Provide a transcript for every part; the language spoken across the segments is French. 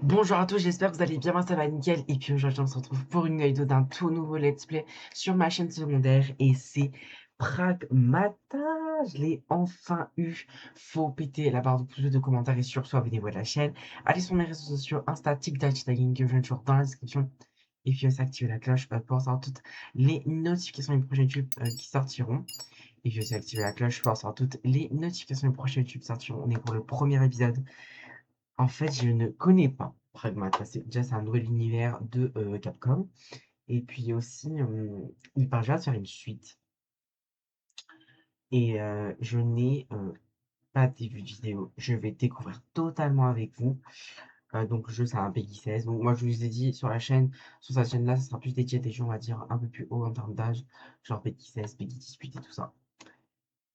Bonjour à tous, j'espère que vous allez bien, moi ça va nickel. Et puis aujourd'hui on se retrouve pour une vidéo d'un tout nouveau let's play sur ma chaîne secondaire et c'est Pragmata. Je l'ai enfin eu. Faut péter la barre de pouces bleus, de commentaires et surtout abonnez-vous à la chaîne. Allez sur mes réseaux sociaux, Insta, TikTok, tagging que je toujours dans la description. Et puis aussi activer la cloche pour savoir toutes les notifications des prochains YouTube qui sortiront. Et puis aussi activer la cloche pour savoir toutes les notifications des prochains YouTube sortiront. On est pour le premier épisode. En fait, je ne connais pas Pragmata. C'est un nouvel univers de Capcom. Et puis aussi, il parle déjà de faire une suite. Et je n'ai pas de début de vidéo. Je vais découvrir totalement avec vous. Donc, le jeu, c'est un Peggy 16. Donc, moi, je vous ai dit sur la chaîne, sur cette chaîne-là, ça sera plus dédié à des jeux, on va dire, un peu plus haut en termes d'âge. Genre Peggy 16, Peggy 18 et tout ça.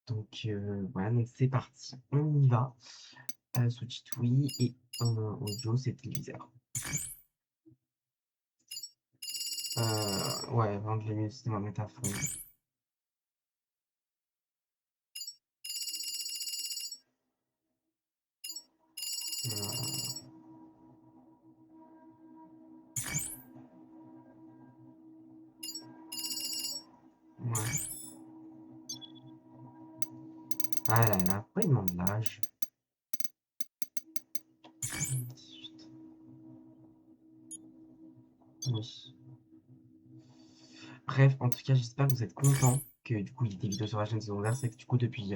Donc, voilà, donc c'est parti. On y va. Switch oui et audio, c'est téléviseur. Ouais, vendre les mieux, c'était ma métaphore. Euh, ouais. Ah là là, pourquoi il demande l'âge? 18. Oui. Bref, en tout cas, j'espère que vous êtes contents que du coup il y ait des vidéos sur la chaîne secondaire. C'est que du coup, depuis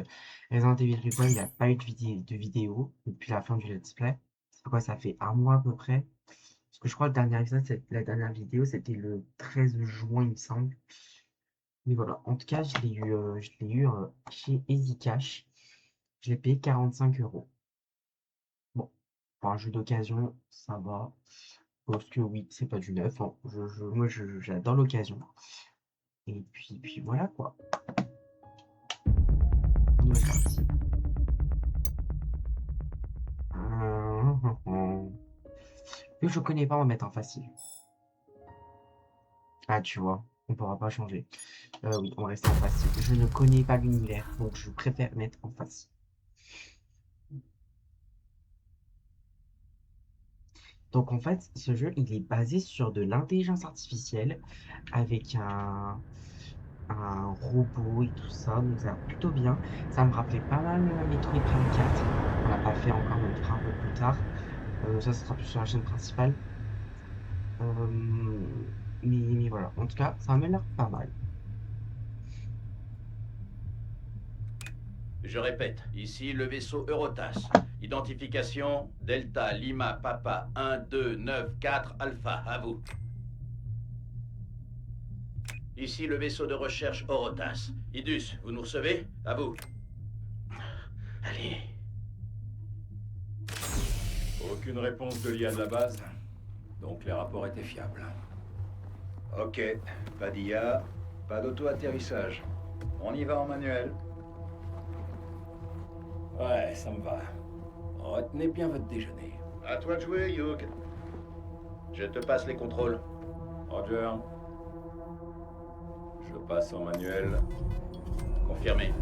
Resident Evil Reborn, il n'y a pas eu de vidéo depuis la fin du let's play. C'est quoi, ça fait un mois à peu près? Parce que je crois que le dernier épisode, la dernière vidéo, c'était le 13 juin, il me semble. Mais voilà, en tout cas, je l'ai eu chez Easy Cash. Je l'ai payé 45 €. Bon, pour un jeu d'occasion, ça va. Parce que oui, c'est pas du neuf, hein. Moi, j'adore l'occasion. Et puis voilà quoi. Nouvelle partie. Vu que je connais pas, on va mettre en facile. Ah, tu vois, on pourra pas changer. Oui, on va rester en facile. Je ne connais pas l'univers, donc je préfère mettre en facile. Donc en fait, ce jeu, il est basé sur de l'intelligence artificielle avec un robot et tout ça, donc ça va plutôt bien. Ça me rappelait pas mal Metroid Prime 4. On l'a pas fait encore, mais on le fera un peu plus tard. Ça sera plus sur la chaîne principale. Mais voilà, en tout cas, ça m'a l'air pas mal. Je répète, ici le vaisseau Eurotas. Identification Delta Lima Papa 1294 Alpha. À vous. Ici le vaisseau de recherche Eurotas. Idus, vous nous recevez? À vous. Allez. Aucune réponse de l'IA de la base, donc les rapports étaient fiables. Ok, pas d'IA, pas d'auto-atterrissage. On y va en manuel. Ouais, ça me va. Retenez bien votre déjeuner. À toi de jouer, Hugh. Je te passe les contrôles. Roger. Je passe en manuel. Confirmé.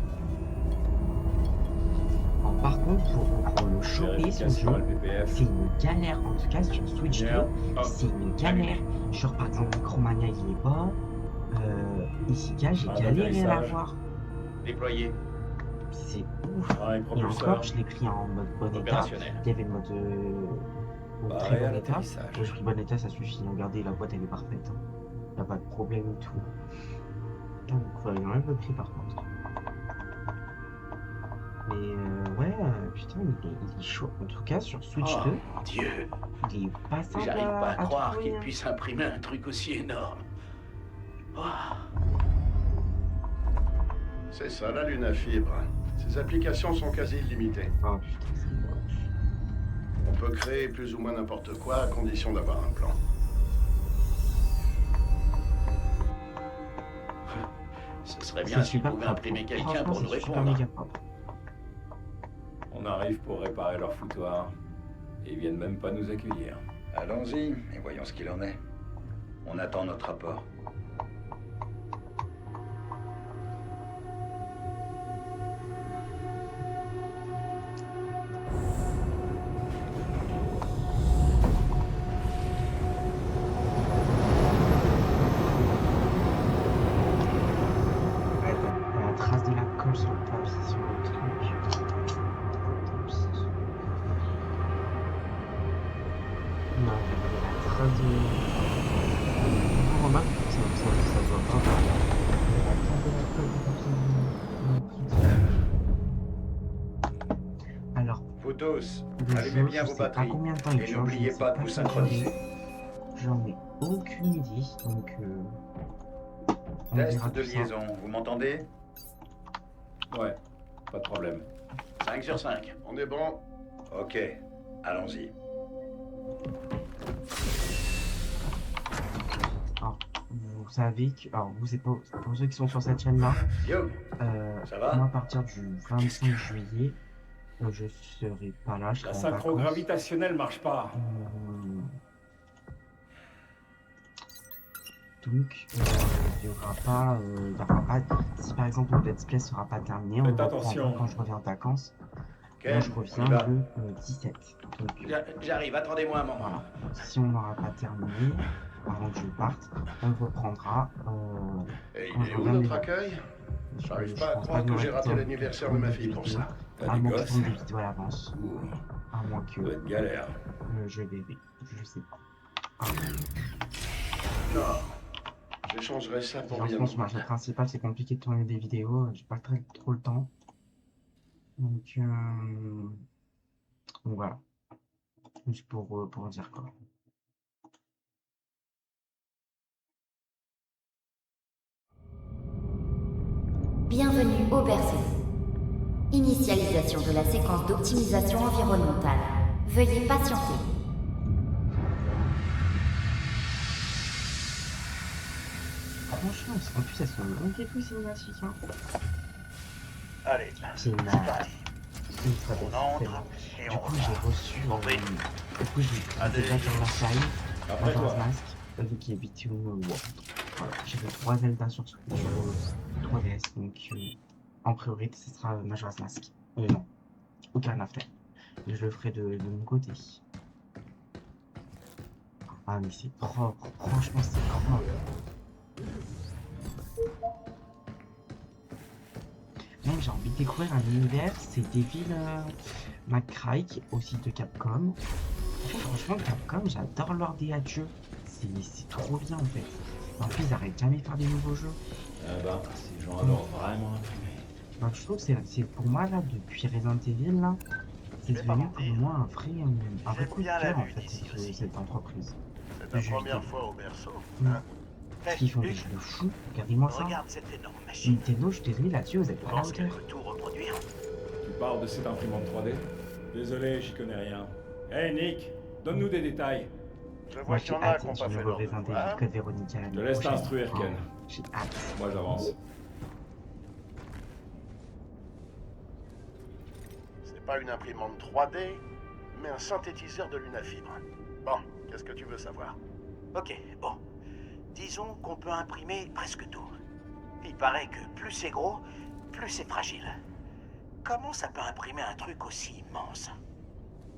Alors, par contre, pour le choper, ce Vérification jeu, LPPF. c'est une galère. En tout cas, sur Switch 2, Lumière. c'est une galère. Genre, par exemple, Micromania, il est pas. Ici, j'ai Un galéré à atterrissage. l'avoir. Déployé. C'est ouf. Pareil, Et propulseur. encore, je l'ai pris en mode bon état. Opérationnel. Il y avait le mode très Pareil à bon état. l'atterrissage. Moi, j'ai pris bon état, ça suffit. Regardez, la boîte, elle est parfaite. Il n'y a pas de problème du tout. Donc, il en a un peu pris par contre. Mais ouais, putain, il est chaud. En tout cas, sur Switch Oh 2, mon Dieu. il est pas simple J'arrive pas à croire trouver, qu'il hein. puisse imprimer un truc aussi énorme. Oh. C'est ça la Luna Fibre. Ses applications sont quasi illimitées. Oh putain, c'est moche. On peut créer plus ou moins n'importe quoi à condition d'avoir un plan. Ce serait bien C'est s'il super pouvait propre. imprimer quelqu'un Franchement, pour nous c'est super répondre. méga propre. On arrive pour réparer leur foutoir. Et ils viennent même pas nous accueillir. Allons-y et voyons ce qu'il en est. On attend notre rapport. Non, il y a la trace de... On remarque que ça se voit pas. Il y a la trace de la colle de papier Alors, Photos, le allumez jeu, bien je vos sais pas batteries. combien de temps il Et dure, je ne n'oubliez sais pas de pas vous quelle durée. synchroniser. J'en ai aucune idée, donc on verra Test de tout ça. liaison, vous m'entendez? Ouais, pas de problème. 5 sur 5. On est bon. Ok, allons-y. Alors, vous savez que, alors vous c'est pas, pour ceux qui sont sur cette chaîne-là, Yo, ça va? moi à partir du 25 juillet, je serai pas là, je La serai en synchro vacances. gravitationnelle marche pas. Donc, il y aura pas, si par exemple le let's play sera pas terminé, on Faites le reprendra attention. quand je reviens de vacances. Moi, Ken, je on y reviens va. le 17. Donc, J'arrive, attendez-moi un moment. voilà. Si on n'aura pas terminé, avant que je parte, on le reprendra. Et Quand il je est où reviens des notre accueil? vacances. J'arrive Je pas à pense croire qu'il y que j'ai aura raté des l'anniversaire de vidéos, ma fille pour ça. T'as à des moins qu'ils gosses? tournent des vidéos à l'avance. Ouh, À moins que ça doit être galère. je verrai. Je sais pas. Ah, Non. J'échangerais ça pour rien. franchement, sur ma chaîne principale, c'est compliqué de tourner des vidéos. J'ai pas trop le temps. Donc voilà. Juste pour dire quoi. Bienvenue au berceau. Initialisation de la séquence d'optimisation environnementale. Veuillez patienter. Franchement, en plus, elles sont longues et tout, cinématiques. Hein. Allez, C'est une, c'est parti. une très belle On scène. entre et Du on coup, repart. j'ai reçu. Compris. Du coup, j'ai Allez. déjà sur la faille. Après Majora's toi. Mask, qui est Between World. Voilà, j'ai fait 3 Zelda sur 3DS, donc en priorité, ce sera Majora's Mask. Non, aucun after. Et je le ferai de mon côté. Ah, mais c'est propre, franchement, c'est propre. Même j'ai envie de découvrir un univers, c'est Devil May Cry, aussi de Capcom. En fait, franchement, Capcom, j'adore leur DA de jeu. C'est trop bien en fait. En plus, ils arrêtent jamais de faire des nouveaux jeux. Ah bah, ces gens adorent vraiment imprimer. Donc, je trouve que c'est pour moi, là, depuis Resident Evil, là, c'est devenu pour moi un vrai coup de bien la cœur en vue fait, d'ici aussi. cette entreprise. C'est Le ta jeu première vidéo. fois au berceau. Mm. Hein? Parce qu'ils font des Hugues, jeux de fou. Regardez-moi ça. regarde cette énorme machine. Nintendo, je suis désolé là-dessus, vous êtes Tu pas à la penses qu'elle hauteur. peut tout reproduire? Tu parles de cette imprimante 3D? Désolé, j'y connais rien. Hey Nick, donne-nous des détails. Je Moi, vois j'ai qu'il y en a hâte qui n'ont du pas fait nouveau leur Resident devoir. Evil Code Veronica Je l'année te laisse prochaine. t'instruire, Ken. J'ai hâte. Moi j'avance. C'est pas une imprimante 3D, mais un synthétiseur de lunafibre. Bon, qu'est-ce que tu veux savoir? Ok, bon. Disons qu'on peut imprimer presque tout. Il paraît que plus c'est gros, plus c'est fragile. Comment ça peut imprimer un truc aussi immense?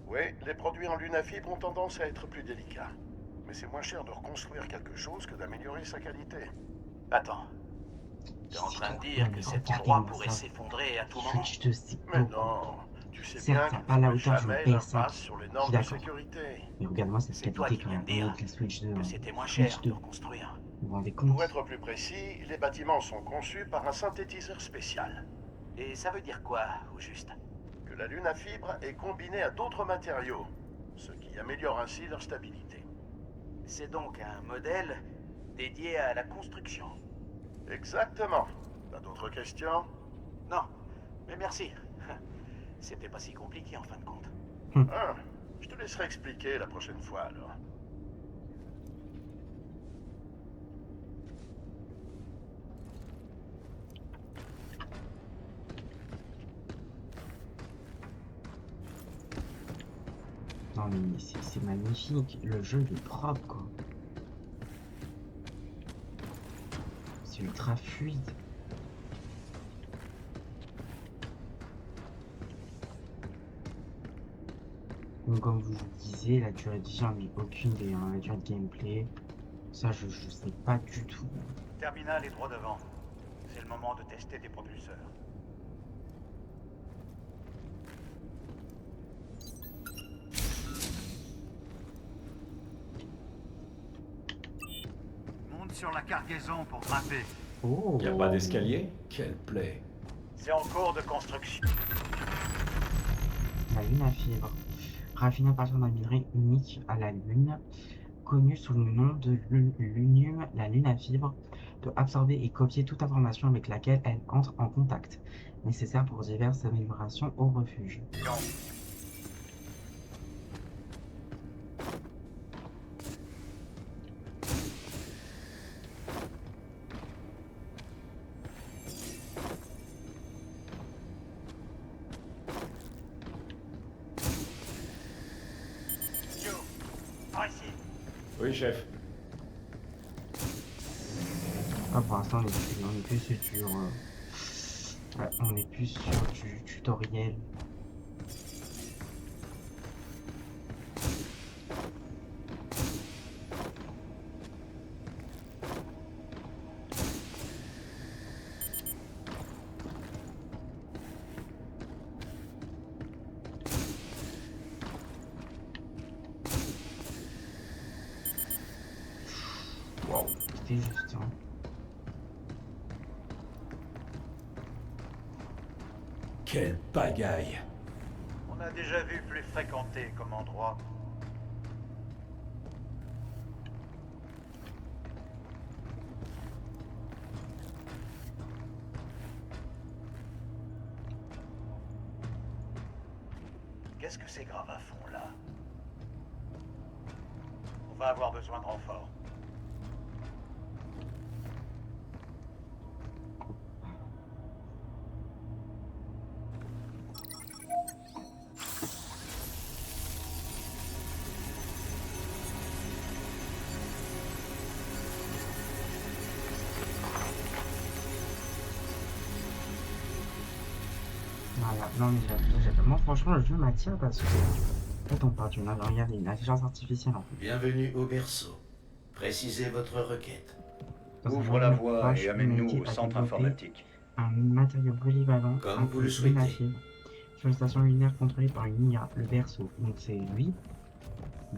Oui, les produits en lunafibre ont tendance à être plus délicats. Mais c'est moins cher de reconstruire quelque chose que d'améliorer sa qualité. Attends, t'es en train de Non, dire mais que cet regardez-moi endroit pourrait ça. s'effondrer à tout moment? Je te sais Mais beaucoup. non, tu sais Certes, bien ça a qu'il pas la ne faut hauteur d'une jamais PS5. l'impasse sur les Je normes suis de d'accord. sécurité. Mais regarde-moi cette C'est toi qualité qui quand viens même. de dire Avec la Switch 2. que c'était moins Switch cher 2. de reconstruire. Vous vous rendez compte? Pour être plus précis, les bâtiments sont conçus par un synthétiseur spécial. Et ça veut dire quoi, au juste? Que la lunafibre est combinée à d'autres matériaux, ce qui améliore ainsi leur stabilité. C'est donc un modèle dédié à la construction. Exactement. T'as d'autres questions? Non, mais merci. C'était pas si compliqué en fin de compte. Ah, je te laisserai expliquer la prochaine fois alors. Non mais c'est magnifique. Le jeu il est propre quoi. C'est ultra fluide. Donc comme je vous disais, la durée de vie, j'en ai aucune idée. Hein. La durée de gameplay, ça je sais pas du tout. Terminal est droit devant. C'est le moment de tester tes propulseurs. sur la cargaison pour grimper. Oh. Y a pas d'escalier? Quelle plaie. C'est en cours de construction. La lune à fibre. Raffinée à partir d'un minerai unique à la Lune, connue sous le nom de lunium, la lune à fibre peut absorber et copier toute information avec laquelle elle entre en contact, nécessaire pour diverses améliorations au refuge. Joe, par ici. Oui, chef. Ah, pour l'instant, on est plus sur ouais, on est plus sur du tutoriel. Wow. C'était juste, hein. Quelle pagaille. On a déjà vu plus fréquenté comme endroit. Qu'est-ce que ces gravats font là? On va avoir besoin de renfort. Voilà, non mais moi franchement le jeu m'attire parce que en fait on parle d'une regardez, une intelligence artificielle en fait. Bienvenue au berceau. Précisez votre requête. Dans un Ouvre la environnement voie proche, et amène-nous l'humanité au a centre développé informatique. un matériau polyvalent Comme vous le appelé souhaitez. Lunafib, sur une station lunaire contrôlée par une IA, le berceau. Donc c'est lui.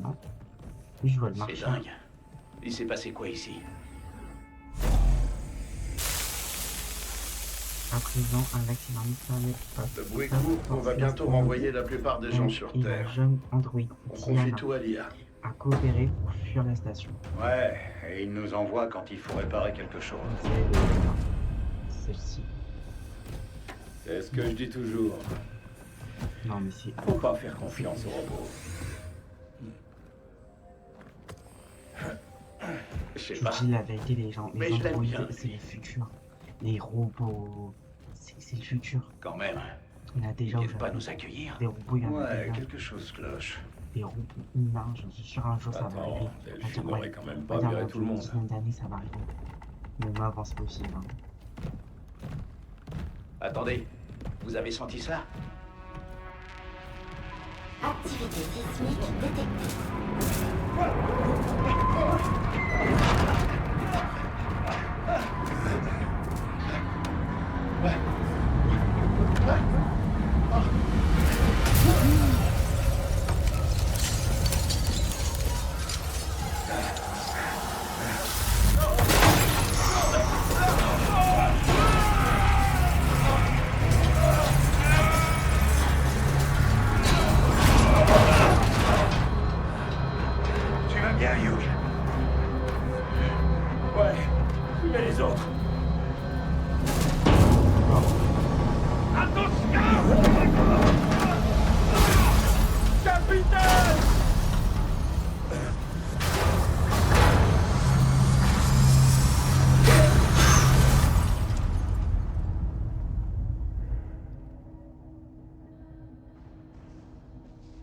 Non. Lui je vois le C'est marché. dingue. Il s'est passé quoi ici? À présent, un accident mystérieux passe. Le bruit court, on va bientôt renvoyer la plupart des gens sur Et la Terre. jeune androïde, On Tiana, confie tout à l'IA. a coopéré pour fuir la station. Ouais, et il nous envoie quand il faut réparer quelque chose. Donc c'est celle-ci. C'est ce que je dis toujours. Non mais c'est... Faut pas faire confiance aux robots. Je sais Je pas. dis la vérité, les gens, Mais les je l'aime androïdes, bien, c'est lui. le futur. Les robots, c'est le futur. Quand même. Il y en a Ils déjà viennent pas aujourd'hui. nous accueillir. Des robots, il y en a Ouais, déjà. quelque chose cloche. Des robots humains, je suis sûr un jour ça va Attends, arriver. Delphine Ouais, aurait quand même on pas va dire viré dans tout le une monde. dizaine d'années, ça va arriver. Mais moi, avant, c'est possible. Hein. Attendez. Vous avez senti ça? Activité sismique détectée. Tu vas bien, Hugh? Ouais, mais les autres.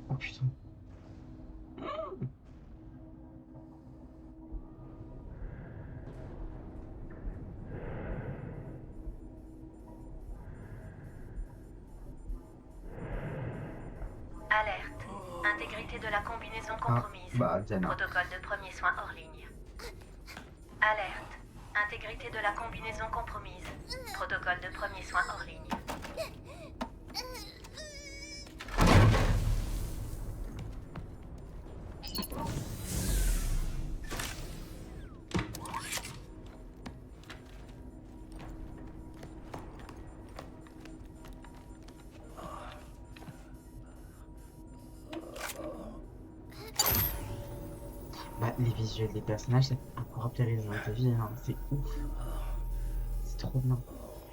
Oh putain. Alerte. Intégrité de la combinaison compromise. Diana. Protocole de premier soin hors ligne. Alerte. Intégrité de la combinaison compromise. Protocole de premier soin hors ligne. Bah, les visuels des personnages, ça pourra plaire dans ta vie, hein. C'est ouf. C'est trop bien.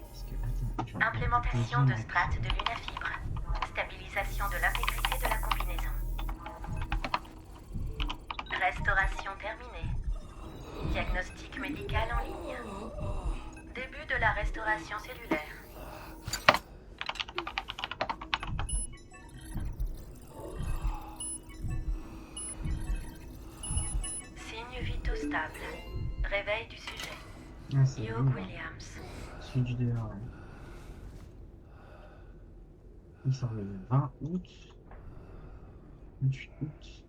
Parce que, attends, je vais Implémentation de strates de l'unafibre. Stabilisation de l'intégrité de la combinaison. Restauration terminée. Diagnostic médical en ligne. Début de la restauration cellulaire. Signes vitaux stables. Réveil du sujet. Ah, c'est Hugh bon. Williams. Celui du dehors, ouais. Il sort le 20 août. 28 août.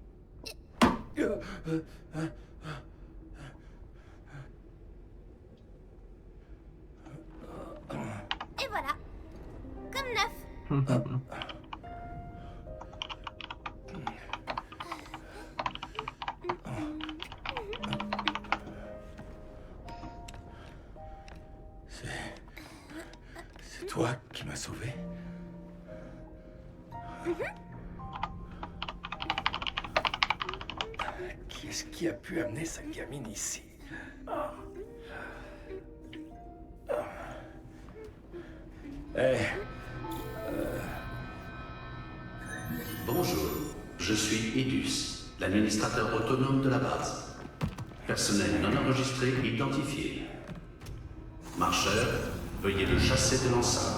Et voilà. Comme neuf. C'est toi qui m'as sauvé? Qui est-ce qui a pu amener sa gamine ici? Bonjour, je suis Edus, l'administrateur autonome de la base. Personnel non enregistré identifié. Marcheur, veuillez le chasser de l'enceinte.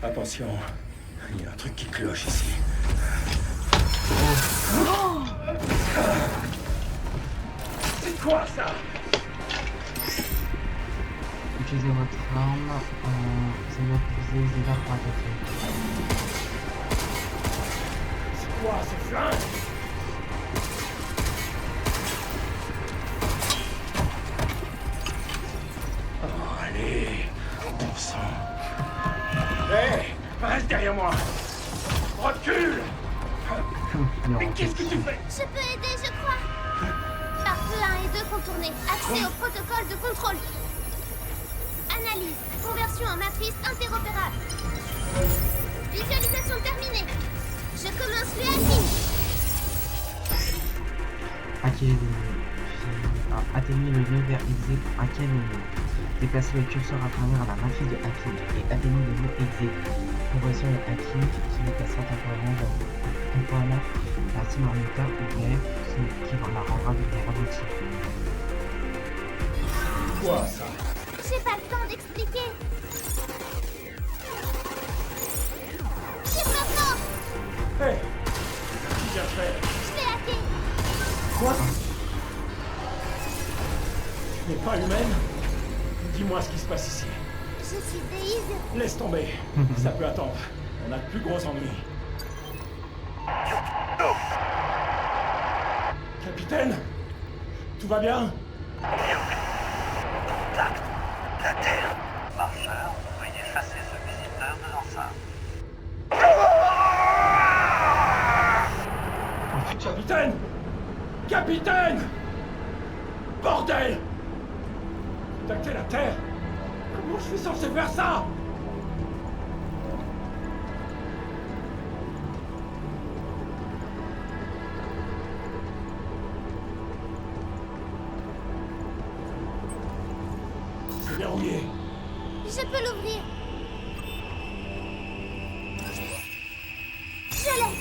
Attention, il y a un truc qui cloche ici. C'est quoi ça? Utilisez votre arme. Ça doit utiliser les dégâts pour attaquer. C'est quoi ce flingue? Oh, allez, bon sang. Hé, reste derrière moi. Recule. Mais qu'est-ce que tu fais? Je peux aider, je crois. Pare-feu 1 et 2 contournés. Accès au protocole de contrôle. Analyse. Conversion en matrice interopérable. Visualisation terminée. Je commence le hacking. Atteignez le nœud vers exé pour hacker le nœud. Déplacez le curseur à travers la matrice de hacking et atteignez le nœud exé. Pour réussir le hacking, se déplacera temporairement la cible en état ouvert, ce qui la rendra vulnérable aussi. Quoi ça? J'ai pas le temps d'expliquer. J'ai pas le temps. Hé, qui vient faire? Je l'ai hacké. Quoi? Tu n'es pas humaine? Dis-moi ce qui se passe ici. Je suis Daïs. Laisse tomber. Ça peut attendre. On a de plus gros ennuis. Capitaine? Tout va bien? Contact. La Terre. Marcheur, veuillez chasser ce visiteur de l'enceinte. Capitaine! Capitaine! Bordel! Contacter la Terre? Comment je suis censé faire ça? C'est verrouillé. Je peux l'ouvrir. Je l'ai.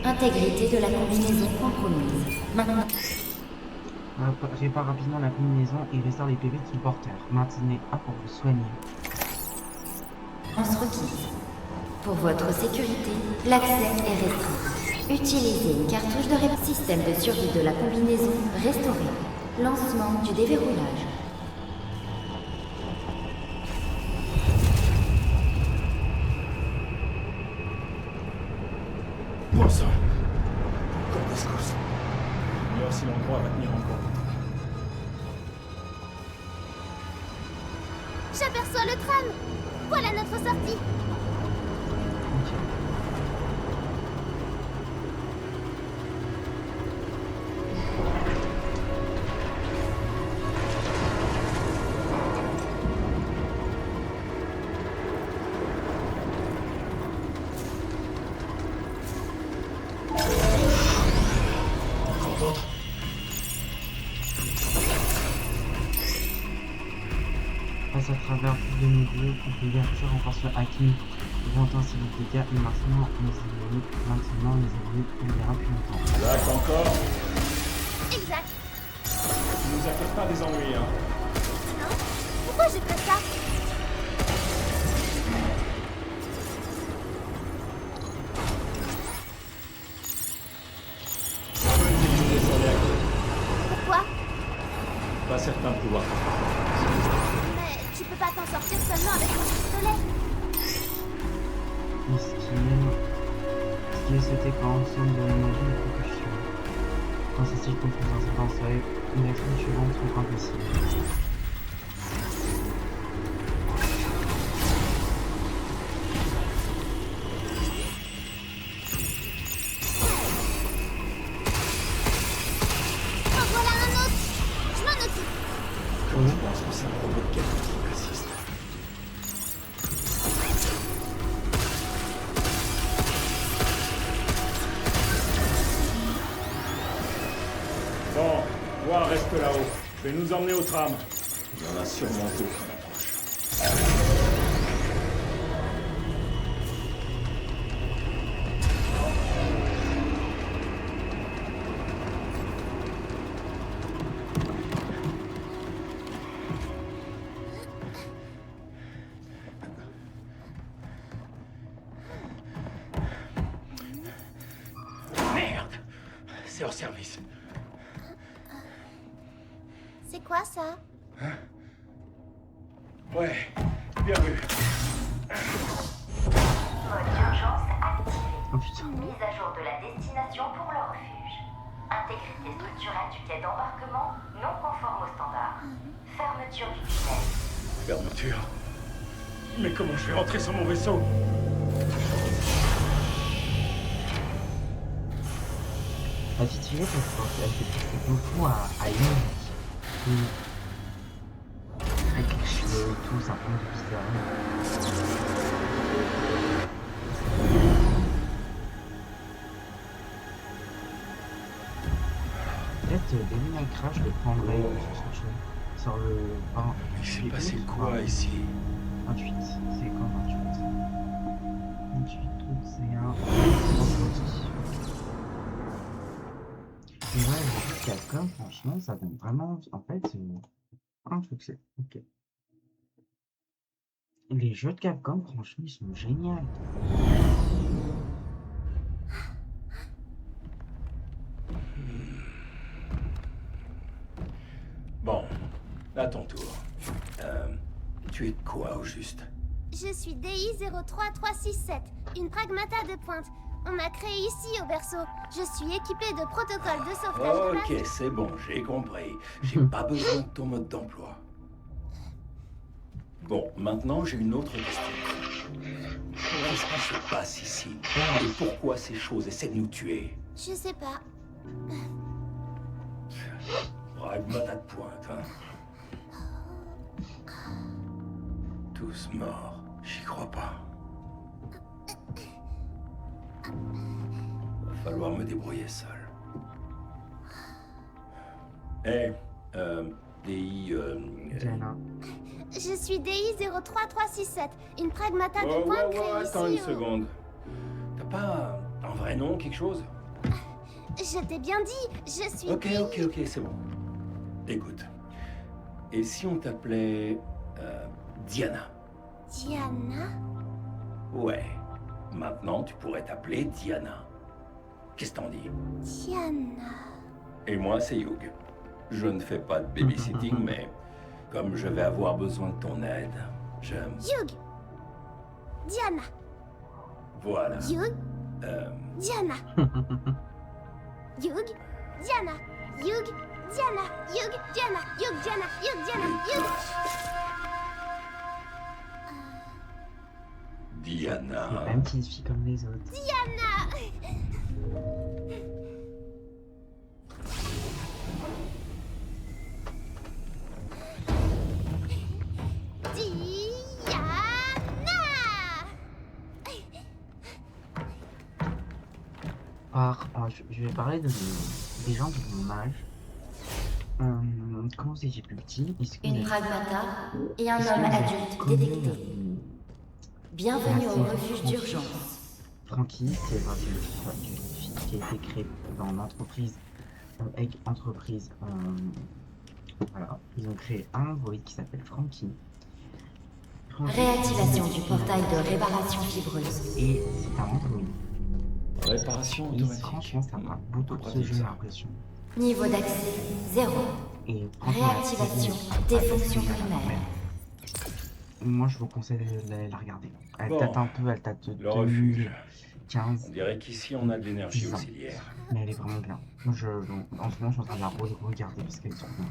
Intégrité de la combinaison compromise. Maintenant. Répare rapidement la combinaison et restaure les PV de son porteur. Maintenez A pour vous soigner. Lance requise. Pour votre sécurité, l'accès est restreint. Utilisez une cartouche de système de survie de la combinaison restauré. Lancement du déverrouillage. Bon sang. Encore des secousses. Ignore si l'endroit va tenir encore. J'aperçois le tram. Voilà notre sortie. passe à travers plus de niveaux, couverture, renforce le hacking, augmente ainsi les dégâts, et maintenant les ennemis on verra plus longtemps. Là, encore. Exact. Tu nous accordes pas des ennuis, hein. Non? Pourquoi j'ai fait ça? Pourquoi? Pas certain de pouvoir. Mais tu peux pas t'en sortir seulement avec ton pistolet. Ce qui est c'était quand ensemble de l'énergie de propulsion. Quand ces circonstances avancées, une action suivante sont impossibles. En voilà un autre. Je m'en occupe. Je pense que c'est un robot de quelqu'un qui persiste. Bon, toi reste là-haut. Je vais nous emmener au tram. Il y en a sûrement d'autres à l'approche. Merde! C'est hors service. C'est quoi ça? Ouais, bien vu. Mode d'urgence activé. Oh putain. Mise à jour de la destination pour le refuge. Intégrité structurelle du quai d'embarquement non conforme aux standards. Fermeture du tunnel. Fermeture. Mais comment je vais rentrer sur mon vaisseau? La petite fillette, elle fait beaucoup à Young. Avec les cheveux et tout, ça prend du bizarre. Peut-être Devil Crash, je le prendrais sur le 1. Il s'est passé quoi ici? 28, c'est quoi 28? 28, c'est un. Et ouais, le jeu de Capcom, franchement, ça donne vraiment. En fait, c'est un succès. Ok. Les jeux de Capcom, franchement, ils sont géniaux. Bon, à ton tour. Tu es de quoi au juste? Je suis DI-03367, une pragmata de pointe. On m'a créé ici au berceau. Je suis équipée de protocoles de sauvetage de Ok, base. c'est bon, j'ai compris. J'ai pas besoin de ton mode d'emploi. Bon, maintenant j'ai une autre question. Qu'est-ce qui se passe ici? Et pourquoi ces choses essaient de nous tuer? Je sais pas. Pragmata de pointe, hein? Tous morts, j'y crois pas. Va falloir me débrouiller seul. DI... Diana. Je suis DI-03367, une pragmata de pointe créée attends ici une seconde. T'as pas un vrai nom, quelque chose? Je t'ai bien dit, je suis Ok, c'est bon. Écoute, et si on t'appelait Diana? Diana? Ouais, maintenant tu pourrais t'appeler Diana. Qu'est-ce que t'en dis? Diana... Et moi, c'est Hugh. Je ne fais pas de babysitting, mais comme je vais avoir besoin de ton aide, Hugh! Diana! Voilà. Hugh! Diana! Hugh! Diana! Hugh! Diana! Hugh! Diana! Hugh! Diana! Hugh! Diana! Hugh! Diana. C'est pas une petite fille comme les autres. Diana! Je vais parler des gens de mon âge. Comment c'est j'ai plus petit? Une pragmata et un homme adulte détecté. Bienvenue au refuge d'urgence. Frankie, c'est une fille qui a été créée dans l'entreprise Egg Entreprise. Voilà, ils ont créé un android qui s'appelle Frankie. Réactivation du portail de réparation fibreuse. Et c'est un android. Réparation Et automatique. franchement, ça m'a beaucoup de ce jeu, j'ai l'impression. Niveau d'accès 0. Et franchement, Réactivation la série, des elle est fonctions géniale. primaires. Moi, je vous conseille de la regarder. Elle Bon, date un peu, elle date de le refuge. 2015. On dirait qu'ici on a de l'énergie 10 ans. auxiliaire. Mais elle est vraiment bien. Moi, en ce moment, je suis en train de la regarder parce qu'elle est trop bien.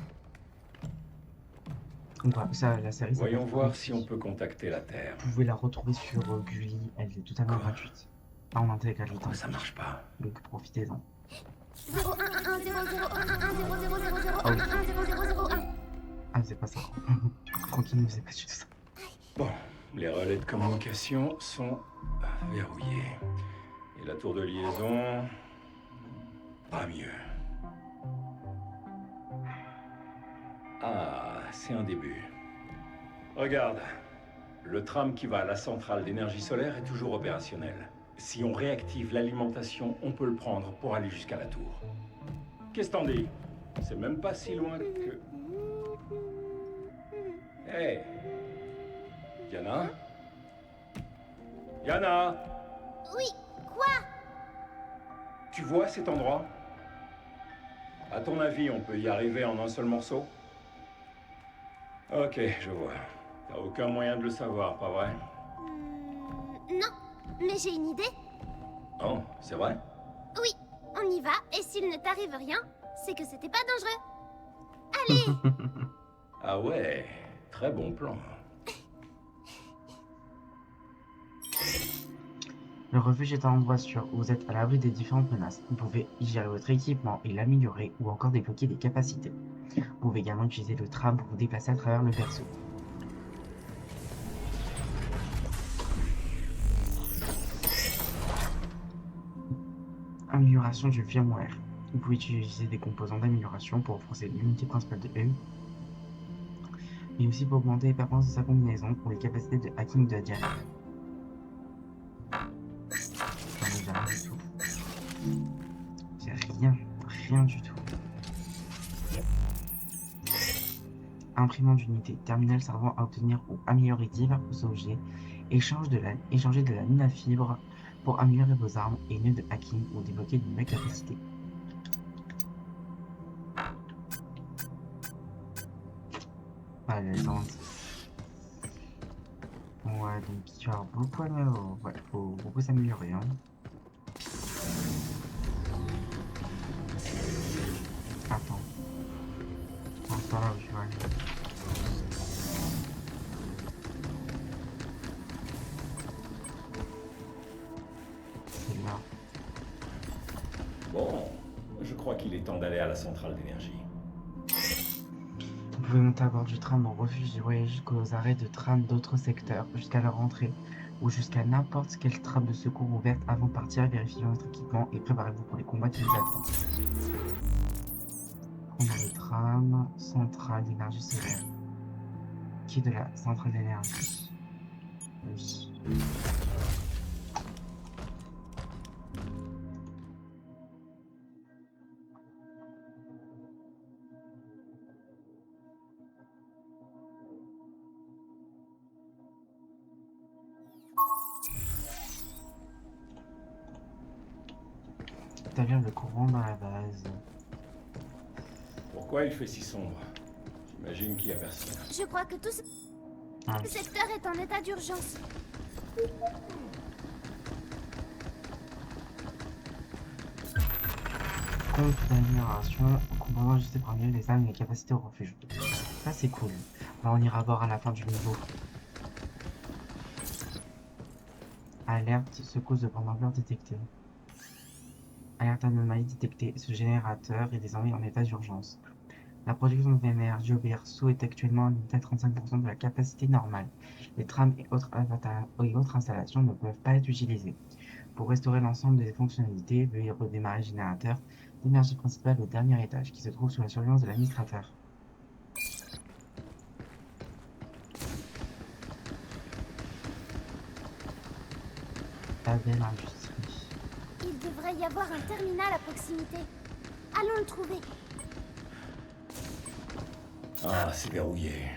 Donc, voilà, la série, ça Voyons s'appelle voir Frankie. si on peut contacter la Terre. Vous pouvez la retrouver sur Gulli, elle est totalement gratuite. Pas en intégralité. Pourquoi ça marche pas? Donc profitez-en. 0 1 1 0 0 1 1 0 0 0 0 Ah 1 oui. 1 0 0 0 1. Ah, c'est pas ça. Tranquille, c'est pas du tout ça. Bon, les relais de communication sont verrouillés. Et la tour de liaison... pas mieux. Ah, c'est un début. Regarde, le tram qui va à la centrale d'énergie solaire est toujours opérationnel. Si on réactive l'alimentation, on peut le prendre pour aller jusqu'à la tour. Qu'est-ce que t'en dis? C'est même pas si loin que... Hé, Yana? Yana? Oui, quoi? Tu vois cet endroit? À ton avis, on peut y arriver en un seul morceau? Ok, je vois. T'as aucun moyen de le savoir, pas vrai? Non, mais j'ai une idée. Oh, c'est vrai? Oui, on y va, et s'il ne t'arrive rien, c'est que c'était pas dangereux. Allez! Ah ouais, très bon plan. Le refuge est un endroit sûr où vous êtes à l'abri des différentes menaces. Vous pouvez y gérer votre équipement et l'améliorer ou encore débloquer des capacités. Vous pouvez également utiliser le tram pour vous déplacer à travers le perso. Amélioration du firmware. Vous pouvez utiliser des composants d'amélioration pour renforcer l'unité principale de E, mais aussi pour augmenter les performances de sa combinaison ou les capacités de hacking de Diana. C'est rien du tout. Imprimant d'unité, terminal servant à obtenir ou améliorer divers objets, échanger de la nanofibre pour améliorer vos armes et nœuds de hacking ou débloquer de nouvelles capacités. Voilà, les ouais, donc tu vas beaucoup ouais, faut beaucoup s'améliorer, hein. Attends. Non, c'est pas là où je vais aller. C'est là. Bon, je crois qu'il est temps d'aller à la centrale d'énergie. Vous pouvez monter à bord du tram au refuge et voyager jusqu'aux arrêts de tram d'autres secteurs, jusqu'à leur entrée, ou jusqu'à n'importe quelle trappe de secours ouverte avant de partir, vérifiez votre équipement et préparez-vous pour les combats qui vous attendent. On a le tram, centrale d'énergie solaire. Qui est de la centrale d'énergie? Oui. Établir le courant dans la base. Pourquoi il fait si sombre? J'imagine qu'il y a personne. Je crois que tout ce secteur est en état d'urgence. Compte d'amélioration, composant ajusté pour améliorer les armes et les capacités au refuge. Ça c'est cool. Alors on ira voir à la fin du niveau. Alerte, secousse de grande ampleur détectée. Alerte anomalie détectée. Ce générateur est désormais en état d'urgence. La production d'énergie au berceau est actuellement limitée à 35% de la capacité normale. Les trams et autres installations ne peuvent pas être utilisées. Pour restaurer l'ensemble des fonctionnalités, veuillez redémarrer le générateur d'énergie principale au dernier étage, qui se trouve sous la surveillance de l'administrateur. La belle industrie. Il devrait y avoir un terminal à proximité. Allons le trouver. Ah, c'est verrouillé.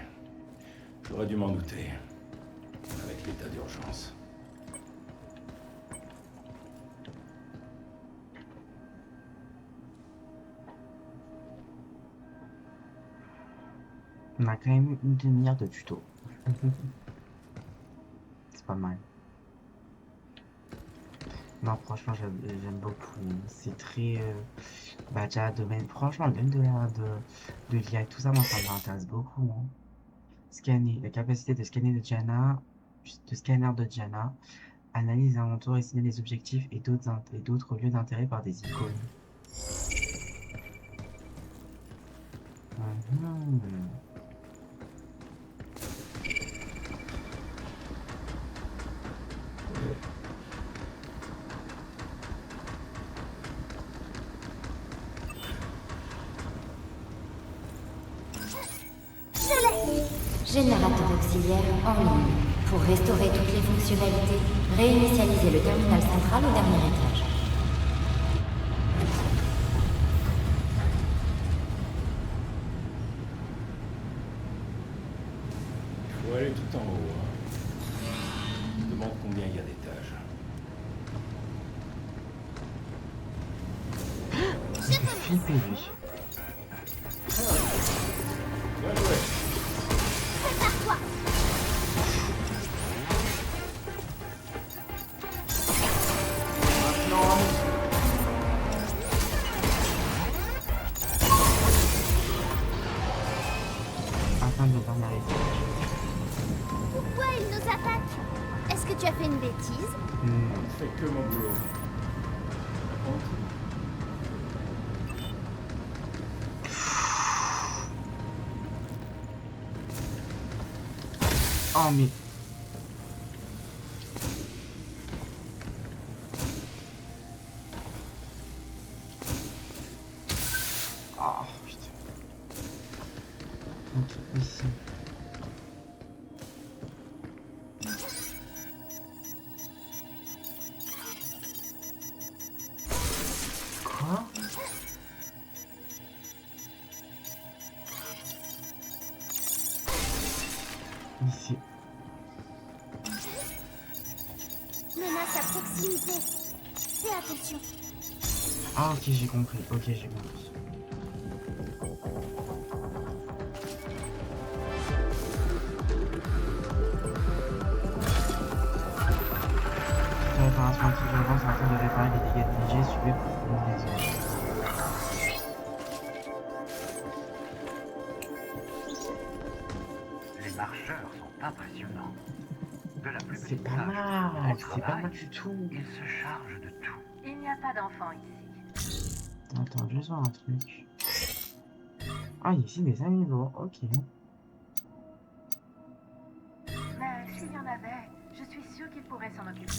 J'aurais dû m'en douter. Avec l'état d'urgence. On a quand même une demi-heure de tuto. C'est pas mal. Non, franchement, j'aime beaucoup. C'est très... bah, déjà, domaine... Franchement, le domaine de l'IA et tout ça, moi, ça m'intéresse beaucoup. Hein. Scanner, la capacité de scanner de Diana, de scanner de Diana, analyse l'inventory et signaler les objectifs et d'autres lieux d'intérêt par des icônes. Générateur auxiliaire en ligne. Pour restaurer toutes les fonctionnalités, réinitialisez le terminal central au dernier étage. Il faut aller tout en haut. Hein. Je me demande combien il y a d'étages. C'est flippé, lui. Bien joué. Prépare-toi. Afin de dernier étage. Pourquoi il nous attaque? Est-ce que tu as fait une bêtise? Je fais que mon boulot. Oh, mais... Oh, putain. Ok, ici. Quoi? Ici. Menace à proximité. Fais attention. Ah, ok, j'ai compris. Ok, j'ai compris. La réparation anti-violence afin de réparer les dégâts de léger subis par une combinaison. Les marcheurs sont impressionnants. De la plus C'est petite pas tâche mal, au c'est pas travail, mal du tout. ils se chargent de tout. Il n'y a pas d'enfants ici. Attends, je vais voir un truc. Ah, il y a ici des amiibo, ok. Mais s'il y en avait, je suis sûre qu'il pourrait s'en occuper.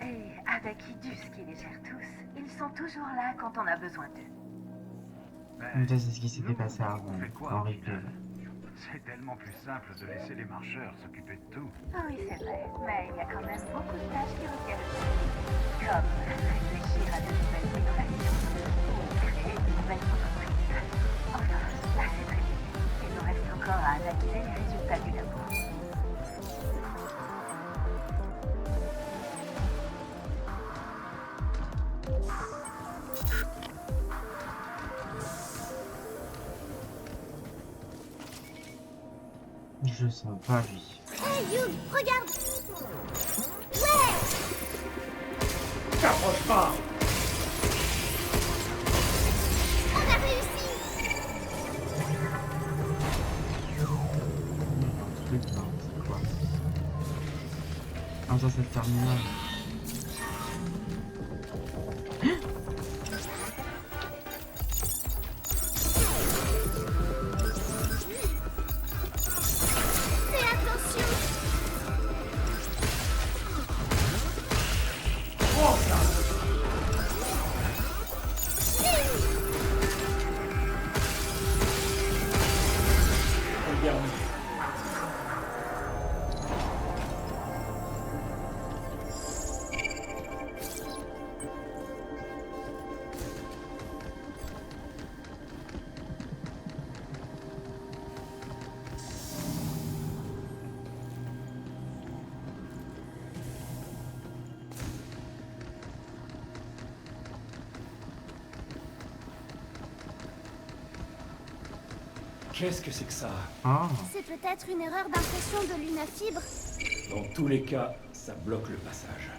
Et avec Idus qui les gère tous, ils sont toujours là quand on a besoin d'eux. Mais ça, c'est ce qui s'était passé avant, On fait quoi, en au replay. final? C'est tellement plus simple de laisser les marcheurs s'occuper de tout. Ah oui, c'est vrai, mais il y a quand même beaucoup de tâches qui requièrent le temps. Comme réfléchir à de nouvelles innovations ou créer de nouvelles entreprises. Enfin, là c'est très bien. Il nous reste encore à analyser les résultats du labo. Je sens pas lui. Hey Yoon, regarde. Ouais. T'approche pas! On a réussi. Truc là, c'est quoi? Ah, ça, c'est le terminal. Fais attention. Le dernier. Qu'est-ce que c'est que ça? Ah, C'est peut-être une erreur d'impression de l'unafibre. Dans tous les cas, ça bloque le passage.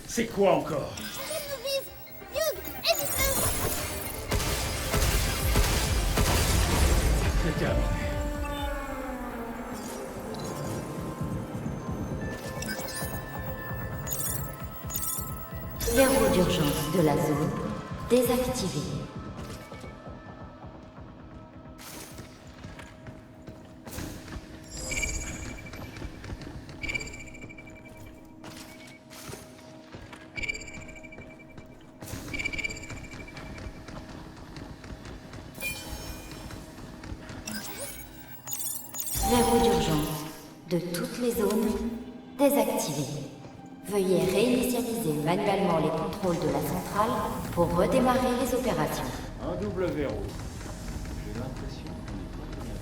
C'est quoi encore? Il nous vise! Hugh, évite-le! C'est terminé. Verrou d'urgence de la zone désactivé. Verrou d'urgence de toutes les zones désactivé. Veuillez réinitialiser manuellement les contrôles de la centrale pour redémarrer les opérations. Un double verrou. J'ai l'impression qu'on est pas bien.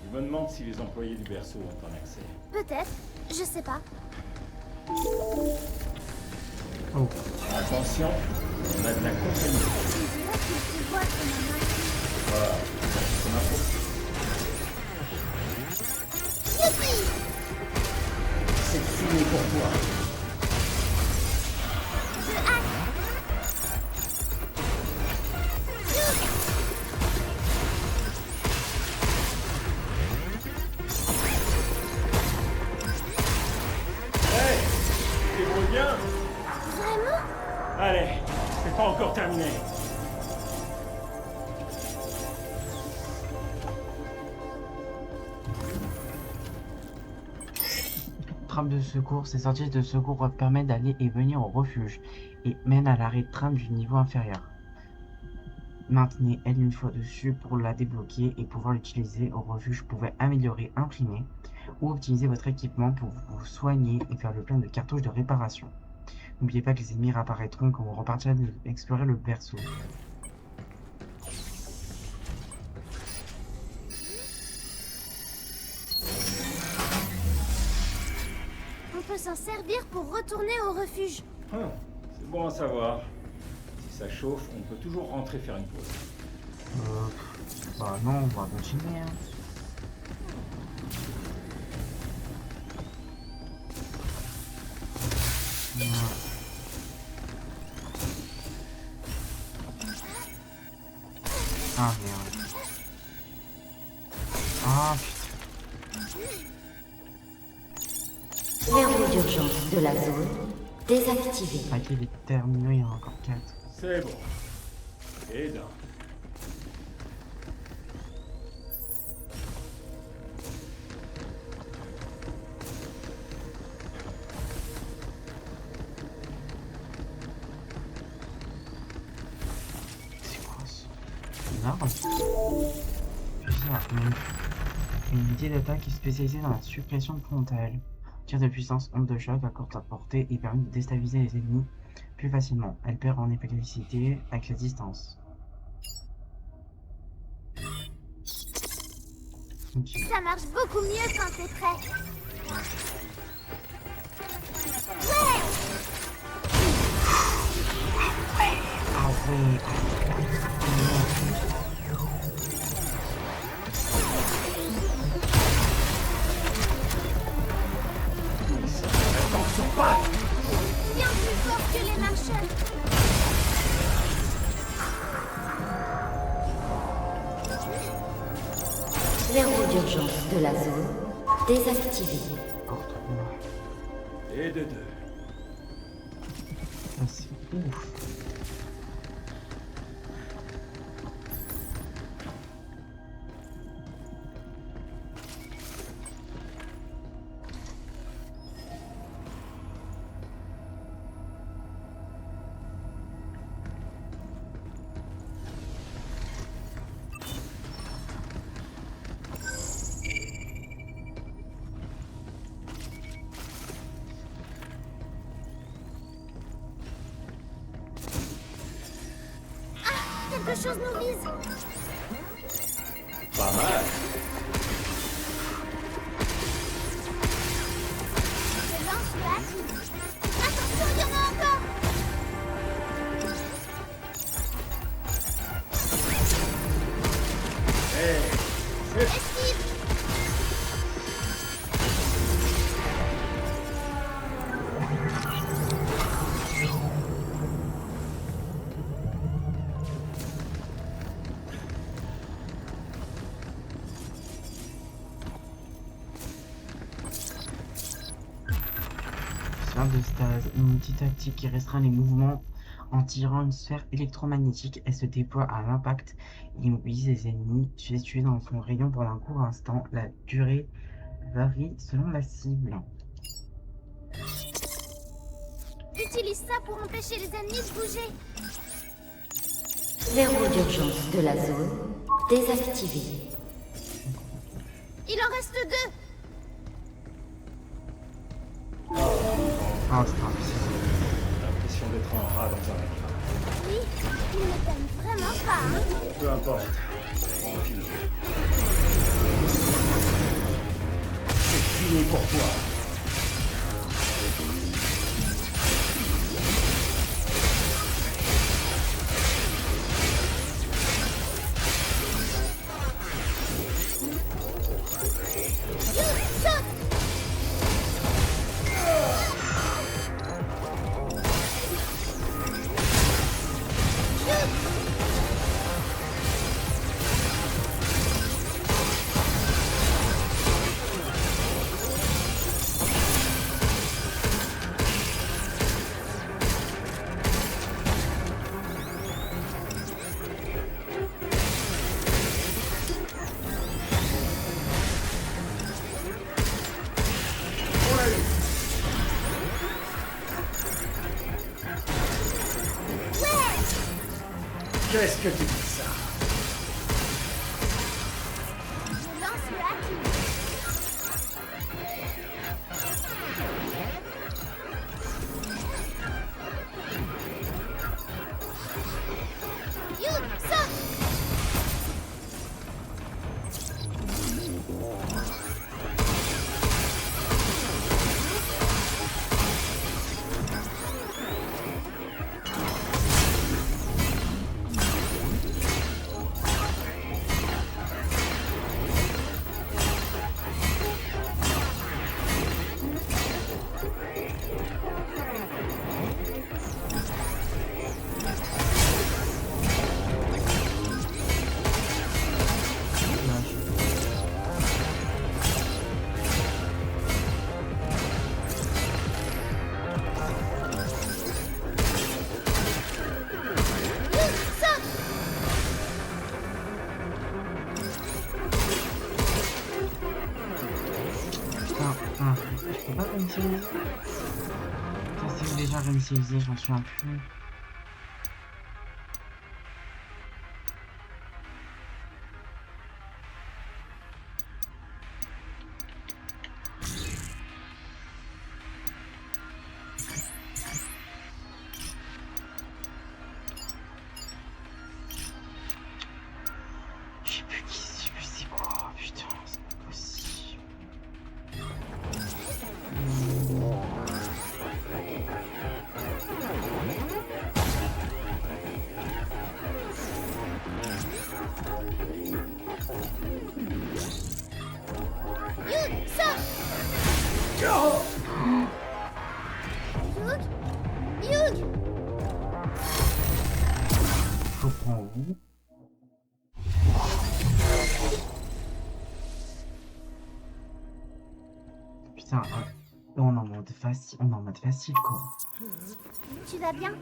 Je me demande si les employés du berceau ont un accès. Peut-être, je sais pas. oh. Attention, on a de la compagnie. On dirait qu'il se voit comme un masque. Voilà, c'est ma faute. Youpi! C'est fini pour toi. Je hack! Hugh! Hey, tu débrouilles bien? Vraiment? Allez, c'est pas encore terminé. Trame de secours, ces sorties de secours permettent d'aller et venir au refuge et mènent à l'arrêt de train du niveau inférieur. Maintenez L une fois dessus pour la débloquer et pouvoir l'utiliser au refuge. Vous pouvez améliorer, imprimer ou optimiser votre équipement pour vous soigner et faire le plein de cartouches de réparation. N'oubliez pas que les ennemis réapparaîtront quand vous repartirez explorer le berceau. On peut s'en servir pour retourner au refuge. C'est bon à savoir. Si ça chauffe, on peut toujours rentrer faire une pause. Bah non, on va continuer. Hein. Ah merde. Ah putain. Verrou d'urgence de la zone désactivé. Ok, les terminaux, il y en a encore 4. C'est bon. Et d'un. C'est quoi ça? Une arme? Bizarre, une unité d'attaque est spécialisée dans la suppression de frontale. Tir de puissance, onde de choc à courte portée et permet de déstabiliser les ennemis plus facilement. Elle perd en efficacité avec la distance. Okay. Ça marche beaucoup mieux quand t'es prêt. Ah ouais. Bien plus fort que les marcheurs. Verrou d'urgence de la zone désactivé. Encore 3. Et de deux. Ça c'est ouf. Quelque chose nous vise. Pas mal. Je lance le hack. Attention, il y en a encore. Hey, fin de stase. Une outil tactique qui restreint les mouvements en tirant une sphère électromagnétique. Elle se déploie à l'impact. Il immobilise les ennemis situés dans son rayon pour un court instant. La durée varie selon la cible. Utilise ça pour empêcher les ennemis de bouger. Verrou d'urgence de la zone désactivé. Il en reste 2. Ah, c'est impossible. J'ai l'impression d'être un rat dans un lac. Oui, il ne t'aime vraiment pas, hein. Peu importe. On file. C'est fini pour toi. Qu'est-ce que tu dis ça? Je lance le hacking. Youd, saute! Je peux pas réinitialiser. Ça c'est déjà réinitialisé, j'en suis un plus. Je sais plus c'est quoi, putain, c'est pas possible. Youd, saute! Youd? Youd! Je prends où? Putain, on est en mode facile, on est en mode facile quoi. Tu vas bien?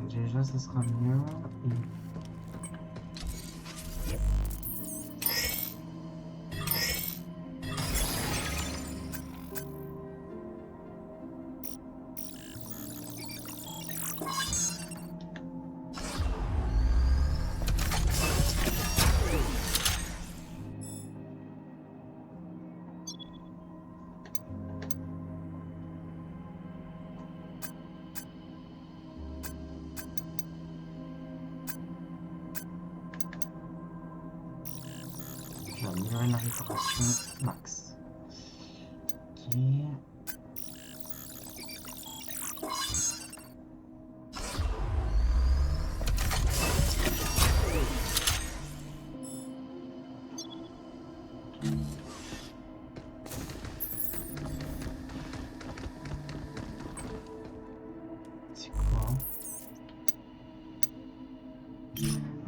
Déjà, ça sera mieux. Je vais améliorer la réparation max. Ok.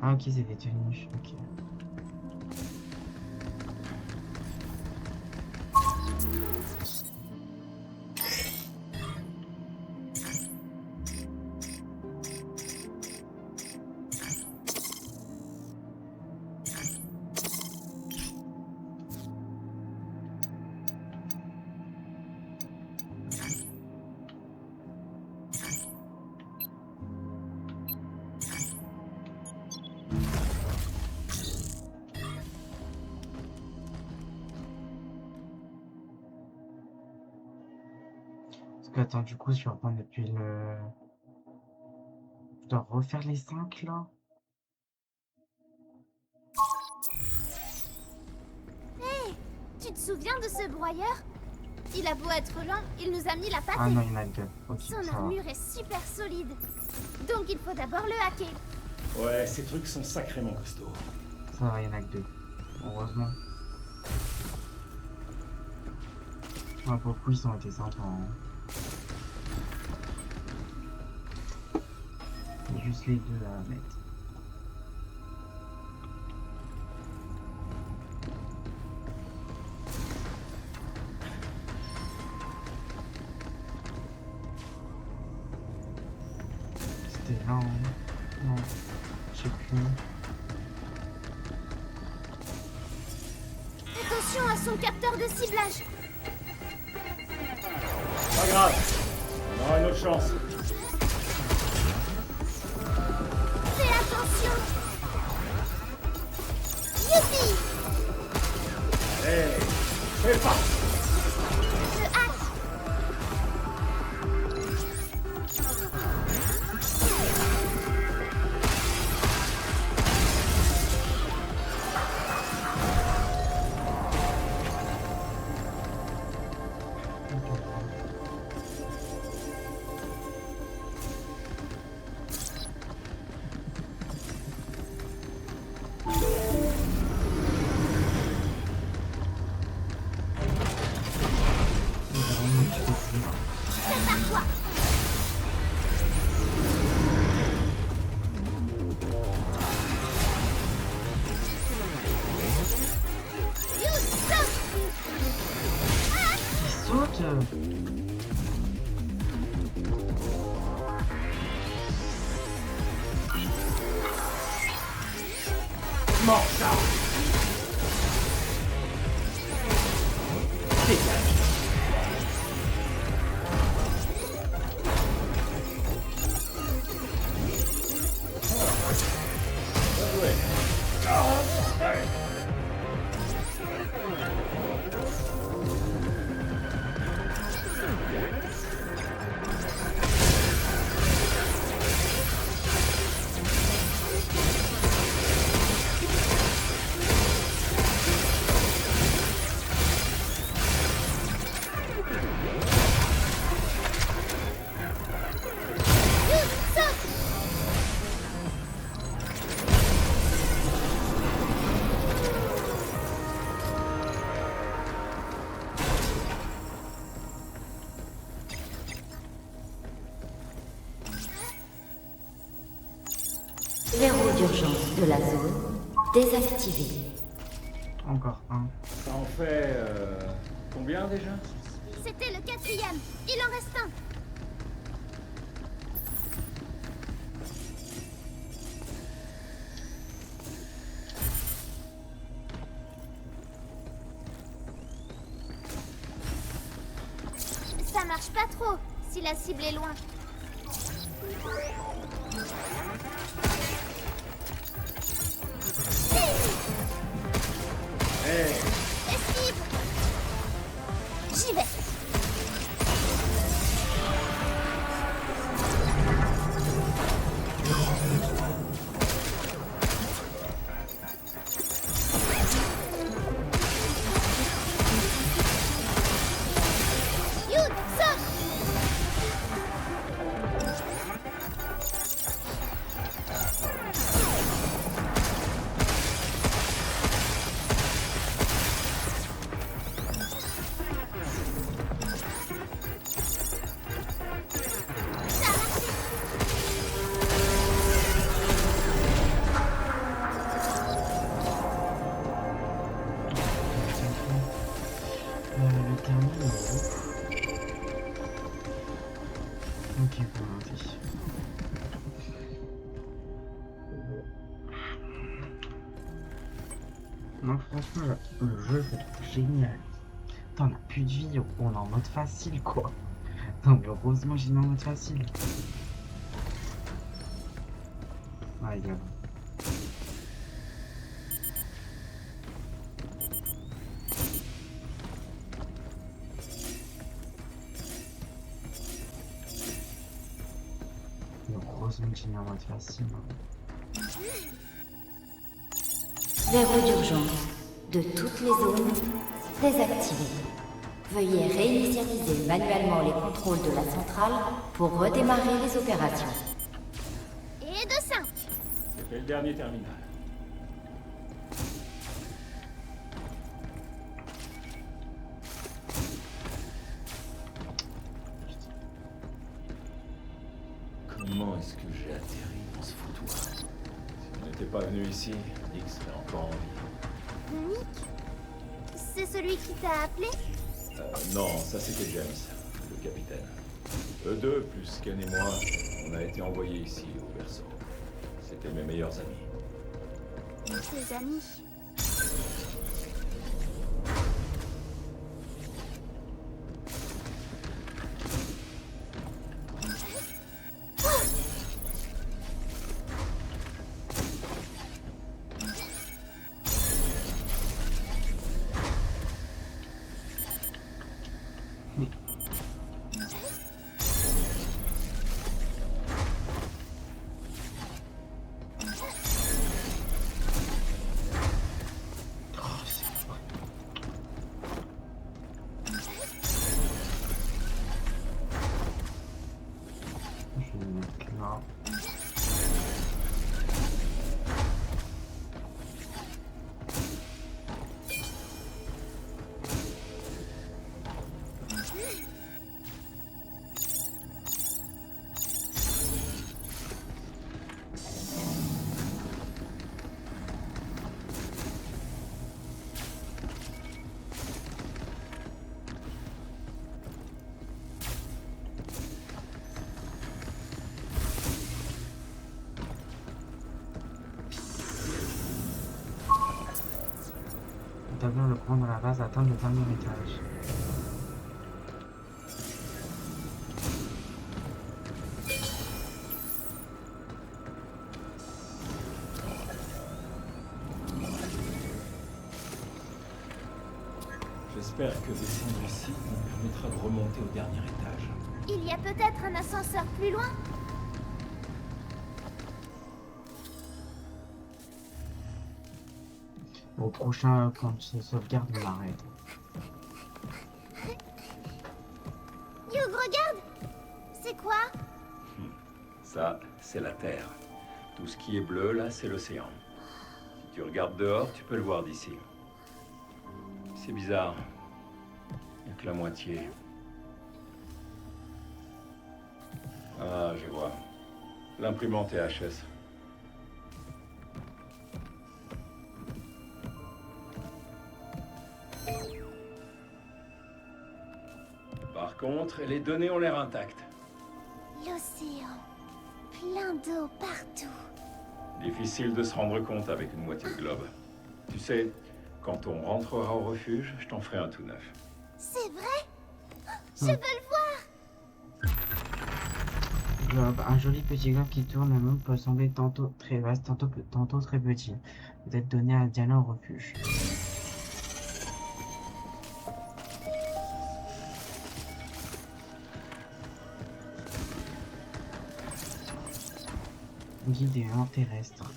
Ah ok, c'est des tenues, ok. Attends, du coup, je vais reprendre depuis le... Je dois refaire les 5 là. Hé, tu te souviens de ce broyeur? Il a beau être lent, il nous a mis la patte. Ah non, il y en a deux. Ok, Son ça va. armure est super solide. Donc il faut d'abord le hacker. Ouais, ces trucs sont sacrément costauds. Ça va, il y en a que 2. Heureusement. Ouais, pour le coup, ils ont été sympas. Hein. Il y a juste les 2 à mettre. C'était là, hein. Non, je sais plus. Attention à son capteur de ciblage. Pas grave, on aura une autre chance. Fais attention. Youpi! Hey, fais pas. Je hack. Prépare-toi. You stop. Il saute! Mort ça. Dégage. You stop. Verrou d'urgence de la zone désactivé. Encore un. Ça en fait combien déjà? C'était le 4e. Il en reste un. Ça marche pas trop si la cible est loin. Hey, Esquive. J'y vais. You stop. termine. Ok, pour monter. Non, franchement, le jeu, je le trouve génial. Attends, on a plus de vie, on est en mode facile, quoi. Non, mais heureusement, j'ai mis en mode facile. Ouais, il est bon. Heureusement que j'ai mis en mode facile. Verrou d'urgence de toutes les zones désactivé. Veuillez réinitialiser manuellement les contrôles de la centrale pour redémarrer les opérations. Et de 5. C'est le dernier terminal. Comment est-ce que j'ai atterri dans ce foutoir? Si on n'était pas venu ici, Nick serait encore en vie. Nick? C'est celui qui t'a appelé? Non, ça c'était James, le capitaine. Eux deux, plus Ken et moi, on a été envoyés ici, au berceau. C'était mes meilleurs amis. Tes amis? Nous devions le prendre à la base, atteindre le dernier étage. J'espère que descendre ici nous permettra de remonter au dernier étage. Il y a peut-être un ascenseur plus loin? Au prochain, quand je sauvegarde, on arrête. Hugh, regarde! C'est quoi? Ça, c'est la Terre. Tout ce qui est bleu, là, c'est l'océan. Si tu regardes dehors, tu peux le voir d'ici. C'est bizarre. Il n'y a que la moitié. Ah, je vois. L'imprimante HS. Par contre, les données ont l'air intactes. L'océan. Plein d'eau partout. Difficile de se rendre compte avec une moitié de globe. Tu sais, quand on rentrera au refuge, je t'en ferai un tout neuf. C'est vrai? Je veux le voir! Globe, un joli petit globe qui tourne, le monde peut sembler tantôt très vaste, tantôt très petit. Peut-être donné à Diana au refuge. Guide des éléments terrestres.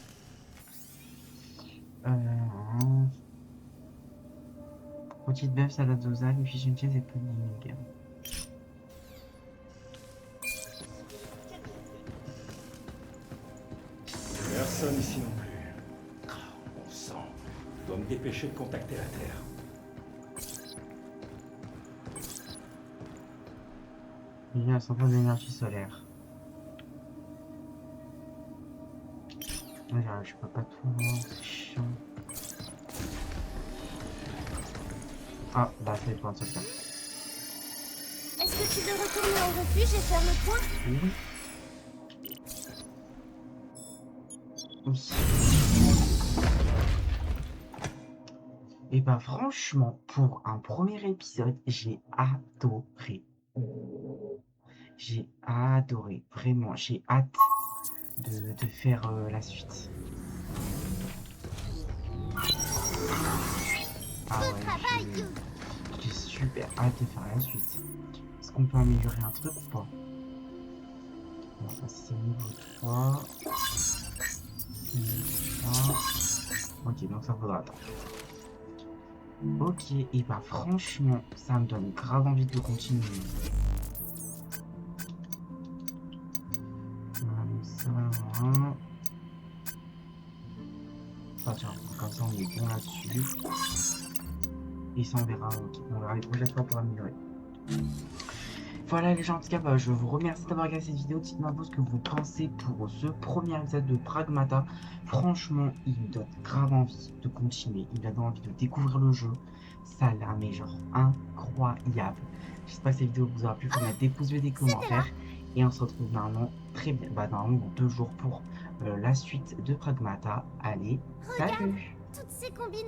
Petite bœuf, salade aux algues, fish and chips et pudding. Personne ici non plus. Bon sang. Je dois me dépêcher de contacter la Terre. Il y a un centre d'énergie solaire. Je peux pas tout voir, c'est chiant. Ah, bah c'est bon, ça fait. Est-ce que tu veux retourner au refuge et faire le point? Oui. Oui. Et bah franchement, pour un premier épisode, j'ai adoré. J'ai adoré, vraiment, j'ai hâte de faire la suite. Ah ouais, j'ai super hâte de faire la suite. Est-ce qu'on peut améliorer un truc ou pas? Bon, ça c'est niveau 3. Ok, donc ça faudra attendre. Ok, et bah franchement, ça me donne grave envie de continuer. Ça, voilà. Ça, tiens, comme ça on est bon là-dessus. Et ça on verra, ok, on verra les prochaines fois pour améliorer. Voilà les gens, en tout cas, bah, je vous remercie d'avoir regardé cette vidéo. Dites-moi ce que vous pensez pour ce premier épisode de Pragmata. Franchement, il me donne grave envie de continuer. Il me donne envie de découvrir le jeu. Ça a l'air mais genre incroyable. J'espère que cette vidéo vous aura plu. Faut mettre des pouces bleus, des commentaires. Et on se retrouve normalement très bien, bah normalement dans 2 jours pour la suite de Pragmata. Allez, salut! Toutes ces combinaisons.